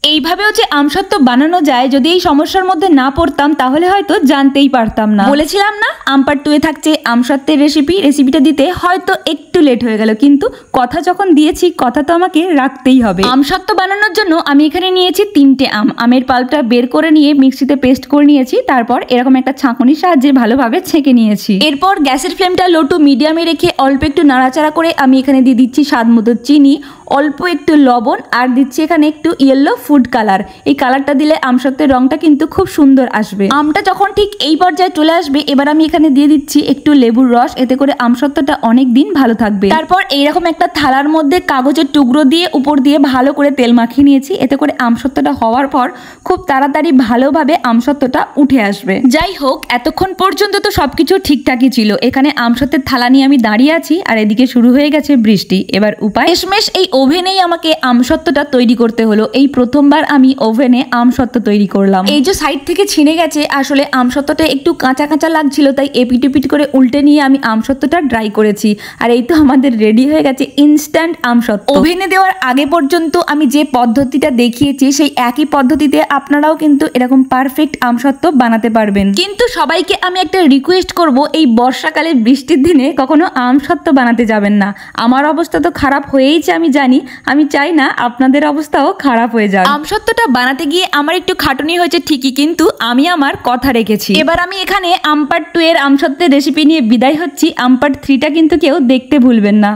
এইভাবেও যে আমসত্ত্ব বানানো যায়, যদি এই সমস্যার মধ্যে না পড়তাম তাহলে হয়তো জানতেই পারতাম না। বলেছিলাম না আম পার্ট 2 এ থাকছে আমসত্ত্বের রেসিপিটা দিতে হয়তো একটু লেট হয়ে গেল, কিন্তু কথা যখন দিয়েছি কথা তো আমাকে রাখতেই হবে। আমসত্ত্ব বানানোর জন্য আমি এখানে নিয়েছি 3টে আম। আমের পাল্পটা বের করে নিয়ে মিক্সিতে পেস্ট করে নিয়েছি, তারপর এরকম একটা ছাঁকুনির সাহায্যে ভালোভাবে ছেঁকে নিয়েছি। এরপর গ্যাসের ফ্লেমটা লো টু মিডিয়ামে রেখে অল্প একটু নাড়াচাড়া করে আমি এখানে দিয়ে দিচ্ছি স্বাদ মতো চিনি, অল্প একটু লবণ, আর দিচ্ছি এখানে একটু ইয়েলো ফুড কালার। এই কালারটা দিলে আমসত্ত্বের রংটা কিন্তু খুব সুন্দর আসবে। আমটা যখন ঠিক এই পর্যায়ে চলে আসবে, এবার আমি এখানে দিয়ে দিচ্ছি একটু লেবুর রস, এতে করে আমসত্ত্বটা অনেক দিন ভালো থাকবে। তারপর এইরকম একটা থালার মধ্যে কাগজের টুকরো দিয়ে উপর দিয়ে ভালো করে তেল মাখিয়ে নিয়েছি, এতে করে আমসত্ত্বটা হওয়ার পর খুব তাড়াতাড়ি ভালোভাবে আমসত্ত্বটা উঠে আসবে। যাই হোক, এতক্ষণ পর্যন্ত তো সবকিছু ঠিকঠাকই ছিল। এখানে আমসত্ত্বের থালা নিয়ে আমি দাঁড়িয়ে আছি, আর এদিকে শুরু হয়ে গেছে বৃষ্টি। এবার উপায় শেষমেশ এই ওভেনেই আমাকে আমসত্ত্বটা তৈরি করতে হলো। এই প্রথমবার আমি ওভেনে আমসত্ত্ব তৈরি করলাম। এই যে সাইড থেকে ছিঁড়ে গেছে, আসলে আমসত্ত্বটা একটু কাঁচা কাঁচা লাগছিল, তাই এপিট করে উল্টে নিয়ে আমি আমসত্ত্বটা ড্রাই করেছি। আর এই তো আমাদের রেডি হয়ে গেছে ইনস্ট্যান্ট আমসত্ত্ব। ওভেনে দেওয়ার আগে পর্যন্ত আমি যে পদ্ধতিটা দেখিয়েছি, সেই একই পদ্ধতিতে আপনারাও কিন্তু এরকম পারফেক্ট আমসত্ত্ব বানাতে পারবেন। কিন্তু সবাইকে আমি একটা রিকোয়েস্ট করব, এই বর্ষাকালে বৃষ্টির দিনে কখনো আমসত্ত্ব বানাতে যাবেন না। আমার অবস্থা তো খারাপ হয়েইছে আমি জানি, আমি চাই না আপনাদের অবস্থাও খারাপ হয়ে যাক। আমসত্ত্বটা বানাতে গিয়ে আমার একটু খাটুনি হয়েছে ঠিকই, কিন্তু আমি আমার কথা রেখেছি। এবার আমি এখানে আম পার্ট 2 এর আমসত্ত্বের রেসিপি নিয়ে বিদায় হচ্ছি। আম পার্ট 3টা কিন্তু কেউ দেখতে ভুলবেন না।